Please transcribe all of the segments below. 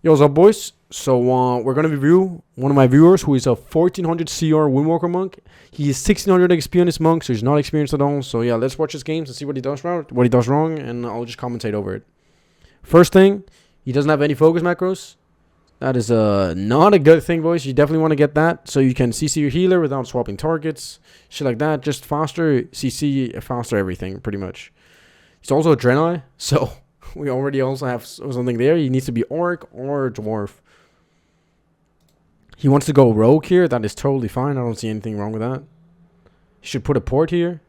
Yo, what's up, boys? So, we're gonna review one of my viewers who is a 1400 CR Windwalker monk. He is 1600 XP on this monk, so he's not experienced at all. So, yeah, let's watch his games and see what he does wrong, and I'll just commentate over it. First thing, he doesn't have any focus macros. That is not a good thing, boys. You definitely want to get that so you can CC your healer without swapping targets. Shit like that. Just faster CC, faster everything, pretty much. He's also a Draenei, so we already also have something there. He needs to be Orc or Dwarf. He wants to go Rogue here. That is totally fine. I don't see anything wrong with that. He should put a port here.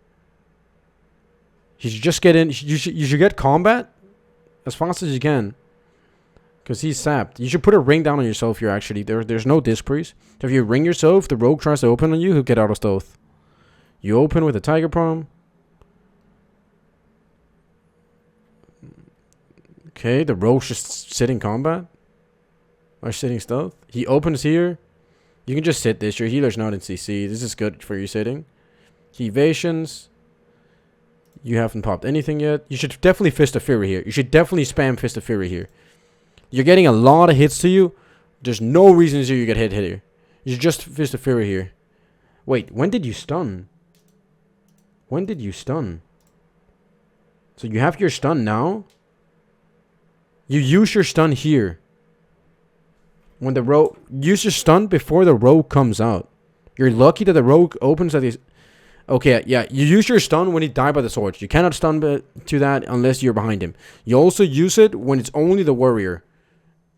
He should just get in. You should get combat as fast as you can. Because he's sapped. You should put a ring down on yourself here, actually. There's no disc priest. So if you ring yourself, the rogue tries to open on you, he'll get out of stealth. You open with a tiger prom. Okay, the rogue's just sitting combat. Or sitting stealth. He opens here. You can just sit this. Your healer's not in CC. This is good for you sitting. He evasions. You haven't popped anything yet. You should definitely Fist of Fury here. You should definitely spam Fist of Fury here. You're getting a lot of hits to you. There's no reason you get hit here. You should just Fist of Fury here. Wait, when did you stun? When did you stun? So you have your stun now? You use your stun here. When the rogue... Use your stun before the rogue comes out. You're lucky that the rogue opens at his... Okay, yeah. You use your stun when he died by the swords. You cannot stun to that unless you're behind him. You also use it when it's only the warrior.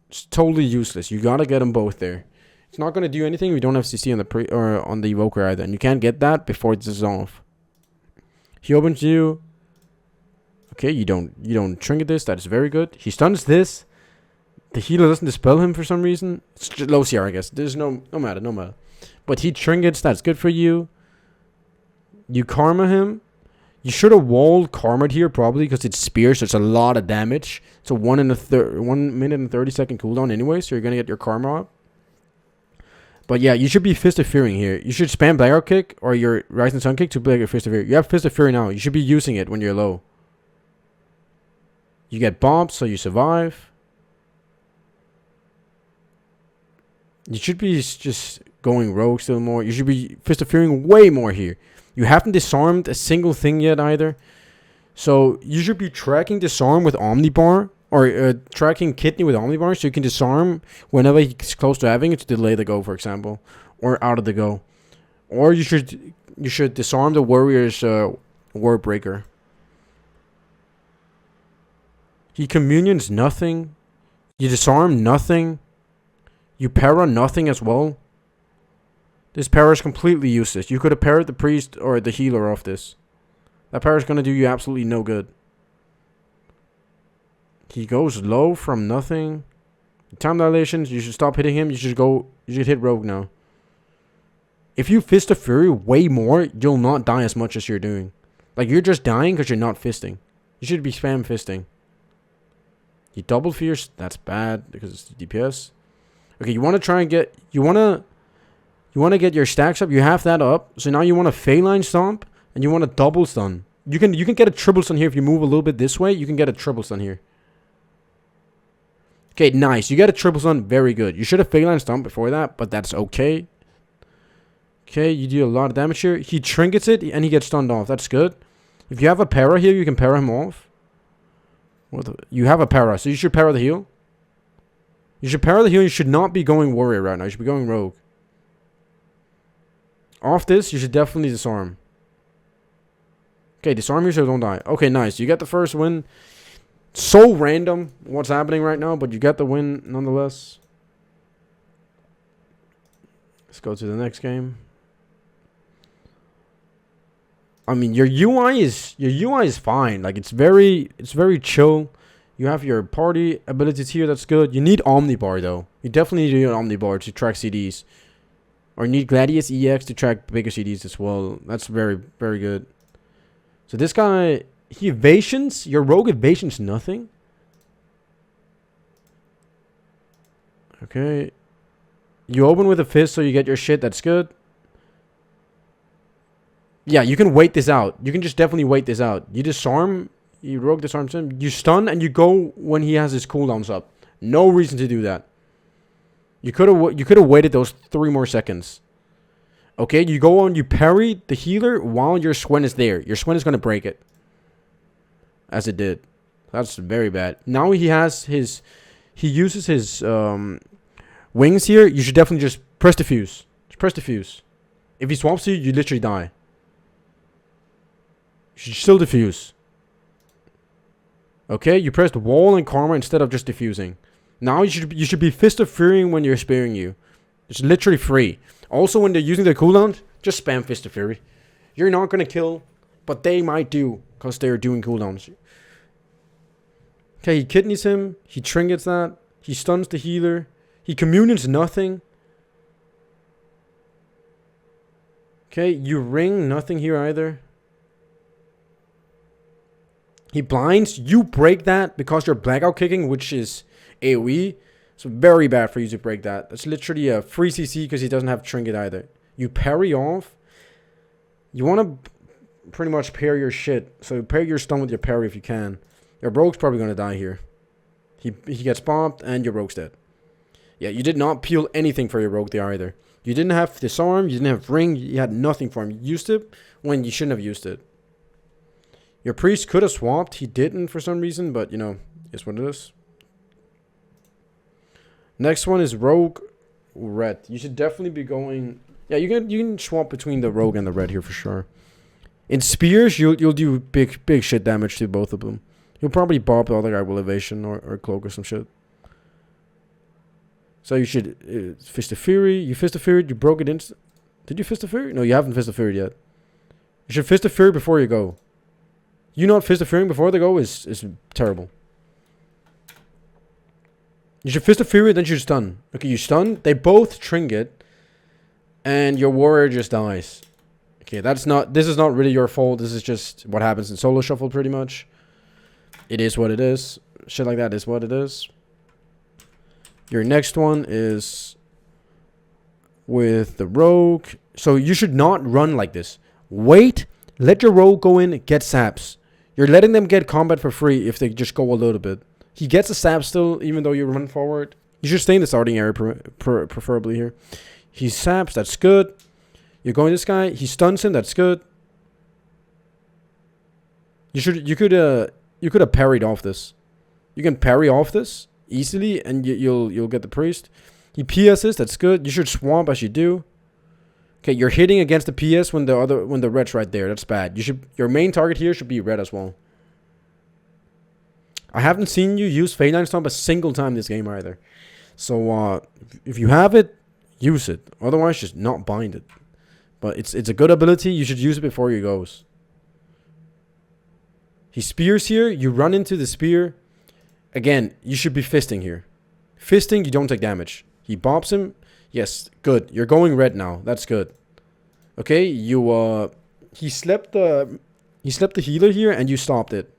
It's totally useless. You gotta get them both there. It's not gonna do anything if you don't have CC on the on the evoker either. And you can't get that before it's off. He opens you. Okay, you don't trinket this. That is very good. He stuns this. The healer doesn't dispel him for some reason. It's just low CR, I guess. There's no matter. But he trinkets. That's good for you. You karma him. You should have walled karma here probably because it's spear, so it's a lot of damage. It's a 1 minute and 30 second cooldown anyway, so you're gonna get your karma up. But yeah, you should be Fist of Fury here. You should spam Blackout Kick or your Rising Sun Kick to play your Fist of Fury. You have Fist of Fury now. You should be using it when you're low. You get bombed, so you survive. You should be just going rogue still more. You should be Fist of Fury way more here. You haven't disarmed a single thing yet either. So you should be tracking disarm with Omnibar. Or tracking Kidney with Omnibar so you can disarm whenever he's close to having it to delay the go, for example. Or out of the go. Or you should disarm the warrior's Word Breaker. He communions nothing. You disarm nothing. You para nothing as well. This para is completely useless. You could have parried the priest or the healer off this. That para is going to do you absolutely no good. He goes low from nothing. Time dilations, you should stop hitting him. You should hit rogue now. If you Fist of Fury way more, you'll not die as much as you're doing. Like, you're just dying because you're not fisting. You should be spam fisting. You double fierce, that's bad because it's DPS. Okay, you want to try and get... You want to get your stacks up. You have that up. So now you want a Feline Stomp. And you want a double stun. You can get a triple stun here. If you move a little bit this way, you can get a triple stun here. Okay, nice. You get a triple stun. Very good. You should have Feline Stomp before that. But that's okay. Okay, you do a lot of damage here. He trinkets it. And he gets stunned off. That's good. If you have a para here, you can para him off. You have a para. So you should para the heal. You should para the heal. You should not be going warrior right now. You should be going rogue. Off this, you should definitely disarm. Okay, disarm you so don't die. Okay, nice. You get the first win. So random what's happening right now, but you get the win nonetheless. Let's go to the next game. I mean, your UI is fine. Like, it's very chill. You have your party abilities here. That's good. You need Omnibar though. You definitely need an Omnibar to track CDs. Or need Gladius EX to track bigger CDs as well. That's very, very good. So this guy, he evasions. Your rogue evasions nothing. Okay. You open with a fist so you get your shit. That's good. Yeah, you can wait this out. You can just definitely wait this out. You disarm. You rogue disarms him. You stun and you go when he has his cooldowns up. No reason to do that. You could have waited those 3 more seconds. Okay, you go on, you parry the healer while your Swen is there. Your Swen is going to break it. As it did. That's very bad. Now he uses his wings here. You should definitely just press defuse. Just press defuse. If he swaps you, you literally die. You should still defuse. Okay, you pressed wall and karma instead of just defusing. Now you should be Fist of Fury when you're spearing you. It's literally free. Also, when they're using their cooldowns, just spam Fist of Fury. You're not going to kill, but they might do, because they're doing cooldowns. Okay, he kidneys him. He trinkets that. He stuns the healer. He communions nothing. Okay, you ring nothing here either. He blinds. You break that because you're blackout kicking, which is AoE. It's very bad for you to break that. It's literally a free CC because he doesn't have trinket either. You parry off. You want to pretty much pair your shit. So pair your stun with your parry if you can. Your rogue's probably going to die here. He gets bombed and your rogue's dead. Yeah, you did not peel anything for your rogue there either. You didn't have disarm. You didn't have ring. You had nothing for him. You used it when you shouldn't have used it. Your priest could have swapped. He didn't for some reason, but you know, it's what it is. Next one is rogue red. You should definitely be going. Yeah, you can swap between the rogue and the red here for sure. In spears, you'll do big shit damage to both of them. You'll probably bop the other guy with evasion or cloak or some shit. So you should Fist of Fury. You Fist of Fury. You broke it in. Did you Fist of Fury? No, you haven't Fist of Fury yet. You should Fist of Fury before you go. You not Fist of Fury before they go is terrible. You should Fist of Fury, then you stun. Okay, you stun. They both trinket. And your warrior just dies. Okay, this is not really your fault. This is just what happens in solo shuffle pretty much. It is what it is. Shit like that is what it is. Your next one is with the rogue. So you should not run like this. Wait. Let your rogue go in. Get saps. You're letting them get combat for free if they just go a little bit. He gets a sap still, even though you run forward. You should stay in the starting area preferably here. He saps. That's good. You're going this guy. He stuns him. That's good. You could have parried off this. You can parry off this easily, and you'll get the priest. He PS's. That's good. You should swamp as you do. Okay, you're hitting against the PS when the red's right there. That's bad. Your main target here should be red as well. I haven't seen you use Feline Stomp a single time this game either. So if you have it, use it. Otherwise, just not bind it. But it's a good ability. You should use it before he goes. He spears here. You run into the spear. Again, you should be fisting here. Fisting, you don't take damage. He bops him. Yes, good. You're going red now. That's good. Okay, he slept the healer here and you stopped it.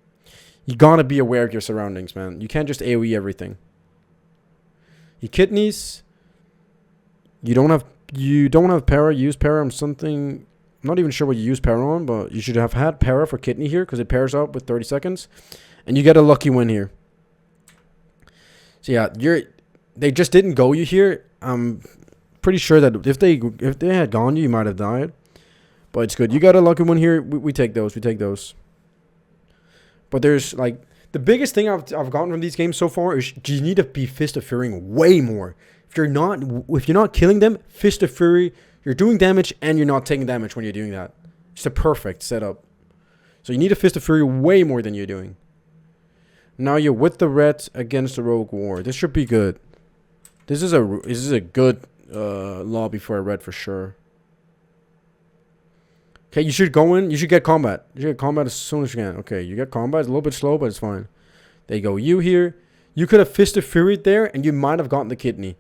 You gotta be aware of your surroundings, man. You can't just AoE everything. He kidneys. You don't have para. Use para on something. I'm not even sure what you use para on, but you should have had para for kidney here because it pairs up with 30 seconds. And you get a lucky win here. So yeah, they just didn't go you here. I'm pretty sure that if they had gone you might have died. But it's good. You got a lucky one here. We take those. We take those. But there's like the biggest thing I've gotten from these games so far is you need to be Fist of Furying way more. If you're not killing them, Fist of Fury, you're doing damage and you're not taking damage when you're doing that. It's the perfect setup. So you need a Fist of Fury way more than you're doing. Now you're with the red against the rogue war. This should be good. This is a good lobby for a red for sure. Okay, you should go in. You should get combat. You should get combat as soon as you can. Okay, you get combat. It's a little bit slow, but it's fine. There you go. You here. You could have Fist of Fury there, and you might have gotten the kidney.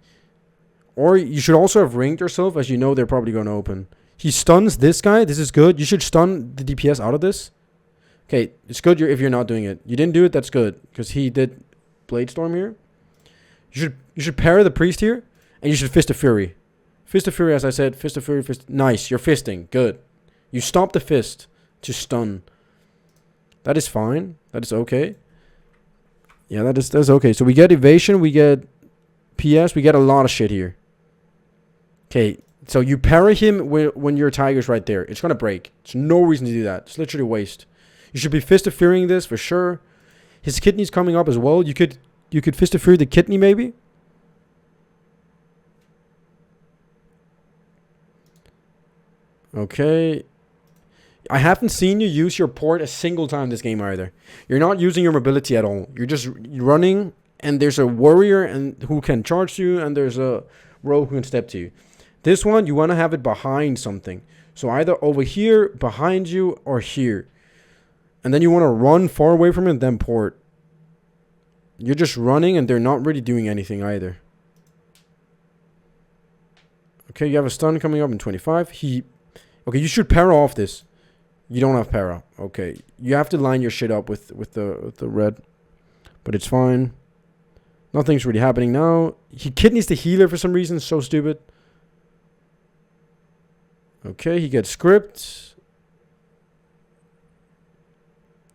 Or you should also have ringed yourself, as you know they're probably going to open. He stuns this guy. This is good. You should stun the DPS out of this. Okay, it's good if you're not doing it. You didn't do it. That's good, because he did Blade Storm here. You should pair the priest here, and you should Fist of Fury. Fist of Fury, as I said. Fist of Fury. Nice. You're fisting. Good. You stop the fist to stun. That is fine. That is okay. Yeah, that's okay. So we get evasion, we get PS, we get a lot of shit here. Okay, so you parry him when your tiger's right there. It's gonna break. There's no reason to do that. It's literally waste. You should be fist of fearing this for sure. His kidney's coming up as well. You could fist of fear the kidney maybe. Okay. I haven't seen you use your port a single time this game either. You're not using your mobility at all. You're just running, and there's a warrior and who can charge you, and there's a rogue who can step to you. This one, you want to have it behind something. So either over here, behind you, or here. And then you want to run far away from it, then port. You're just running, and they're not really doing anything either. Okay, you have a stun coming up in 25. Okay, you should para off this. You don't have para. Okay, you have to line your shit up with the red. But it's fine. Nothing's really happening now. He kidneys the healer for some reason. So stupid. Okay, he gets script.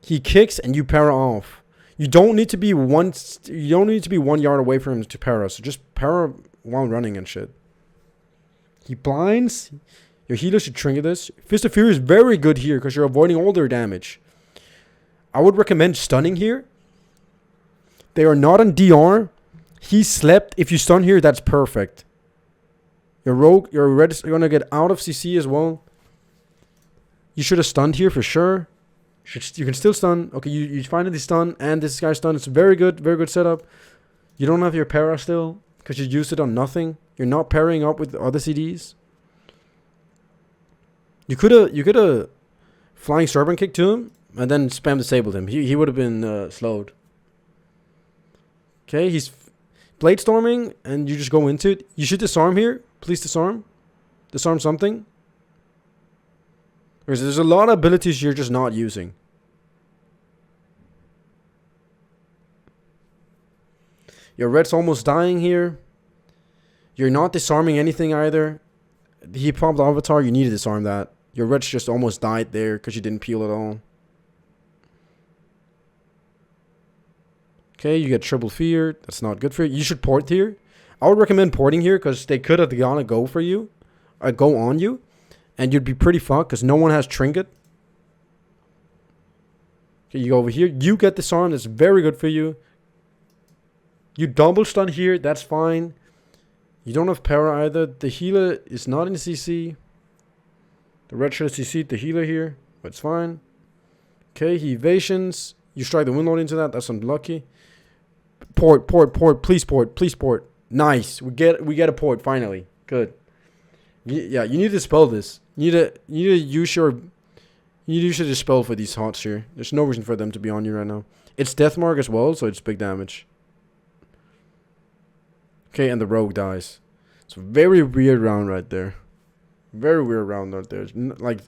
He kicks and you para off. You don't need to be one yard away from him to para. So just para while running and shit. He blinds. Your healer should trigger this. Fist of Fury is very good here because you're avoiding all their damage. I would recommend stunning here. They are not on DR. He slept. If you stun here, that's perfect. Your rogue, your red is going to get out of CC as well. You should have stunned here for sure. You can still stun. Okay, you finally stun, and this guy's stun. It's very good setup. You don't have your para still because you used it on nothing. You're not pairing up with other CDs. You could have flying serpent kick to him and then spam disabled him. He would have been slowed. Okay, he's blade storming and you just go into it. You should disarm here. Please disarm. Disarm something. There's a lot of abilities you're just not using. Your red's almost dying here. You're not disarming anything either. He popped the avatar. You need to disarm that. Your red's just almost died there because you didn't peel at all. Okay, you get triple fear. That's not good for you. You should port here. I would recommend porting here because they could have gone and go for you. Go on you. And you'd be pretty fucked because no one has trinket. Okay, you go over here. You get disarmed. That's very good for you. You double stun here. That's fine. You don't have para either. The healer is not in CC. The red should have CC'd the healer here. But it's fine. Okay, he evasions. You strike the Windlord into that. That's unlucky. Port. Please port. Nice. We get a port finally. Good. Yeah, you need to dispel this. You need to use your dispel for these hots here. There's no reason for them to be on you right now. It's death mark as well, so it's big damage. Okay, and the rogue dies. It's a very weird round right there. Very weird round right there. Like,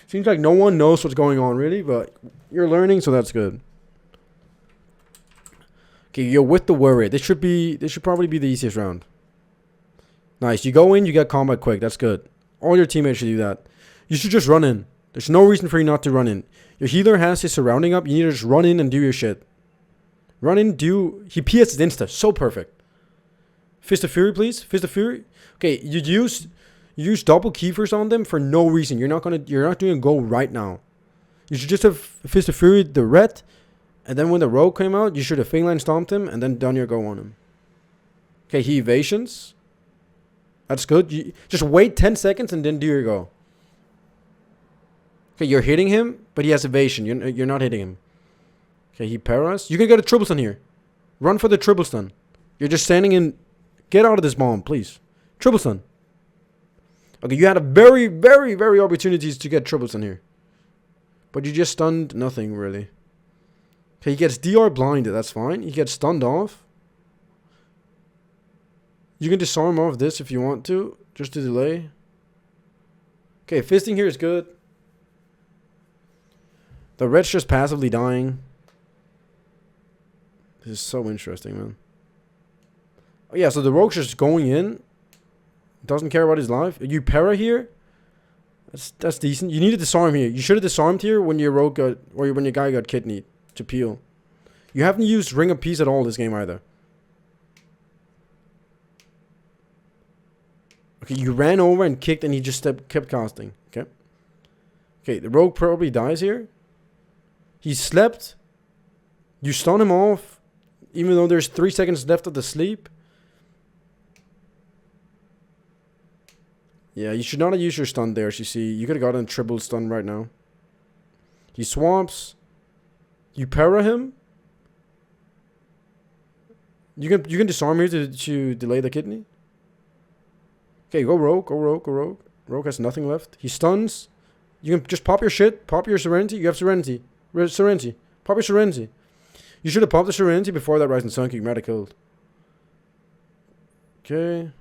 seems like no one knows what's going on really, but you're learning, so that's good. Okay, you're with the warrior. This should probably be the easiest round. Nice. You go in, you get combat quick. That's good. All your teammates should do that. You should just run in. There's no reason for you not to run in. Your healer has his surrounding up. You need to just run in and do your shit. Run in, he PS it insta. So perfect. Fist of Fury, please. Fist of Fury. Okay, you use double Kiefers on them for no reason. You're not doing a go right now. You should just have Fist of Fury the red, and then when the rogue came out, you should have Fing Line stomped him and then done your go on him. Okay, he evasions. That's good. You just wait 10 seconds and then do your go. Okay, you're hitting him, but he has evasion. You're not hitting him. Okay, he paras. You can get a triple stun here. Run for the triple stun. You're just standing in. Get out of this bomb, please. Triple stun. Okay, you had a very, very, very opportunities to get triple stun here. But you just stunned nothing, really. Okay, he gets DR blinded. That's fine. He gets stunned off. You can disarm off this if you want to. Just to delay. Okay, fisting here is good. The red's just passively dying. This is so interesting, man. Oh, yeah, so the rogue's just going in. Doesn't care about his life. You para here. That's decent. You need to disarm here. You should have disarmed here when your rogue got, or when your guy got kidneyed to peel. You haven't used Ring of Peace at all this game either. Okay, you ran over and kicked and he just kept casting. Okay. Okay, the rogue probably dies here. He slept. You stun him off. Even though there's 3 seconds left of the sleep. Yeah, you should not have used your stun there, as you see. You could have gotten a triple stun right now. He swamps. You para him. You can disarm here to delay the kidney. Okay, go rogue, go rogue, go rogue. Rogue has nothing left. He stuns. You can just pop your shit. Pop your Serenity. You have Serenity. Serenity. Pop your Serenity. You should have popped the Serenity before that Rising Sun King. You might have killed. Okay.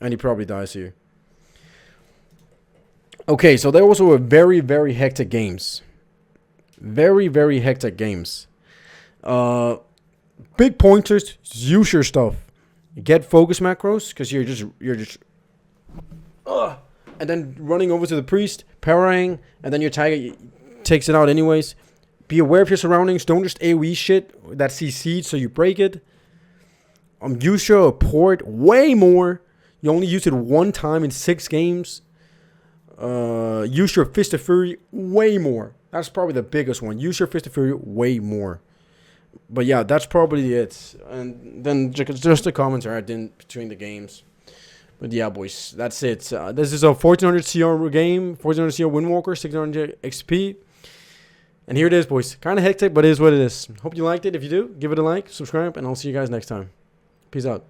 And he probably dies here. Okay, so there also were very, very hectic games. Very, very hectic games. Big pointers. Use your stuff. Get focus macros, because you're just and then running over to the priest, parrying, and then your tiger takes it out anyways. Be aware of your surroundings. Don't just AoE shit that CC'd so you break it. Use your port way more. You only used it 1 time in 6 games. Use your Fist of Fury way more. That's probably the biggest one. Use your Fist of Fury way more. But yeah, that's probably it. And then just a commentary I did between the games. But yeah, boys, that's it. This is a 1400 CR game, 1400 CR Windwalker, 600 XP. And here it is, boys. Kind of hectic, but it is what it is. Hope you liked it. If you do, give it a like, subscribe, and I'll see you guys next time. Peace out.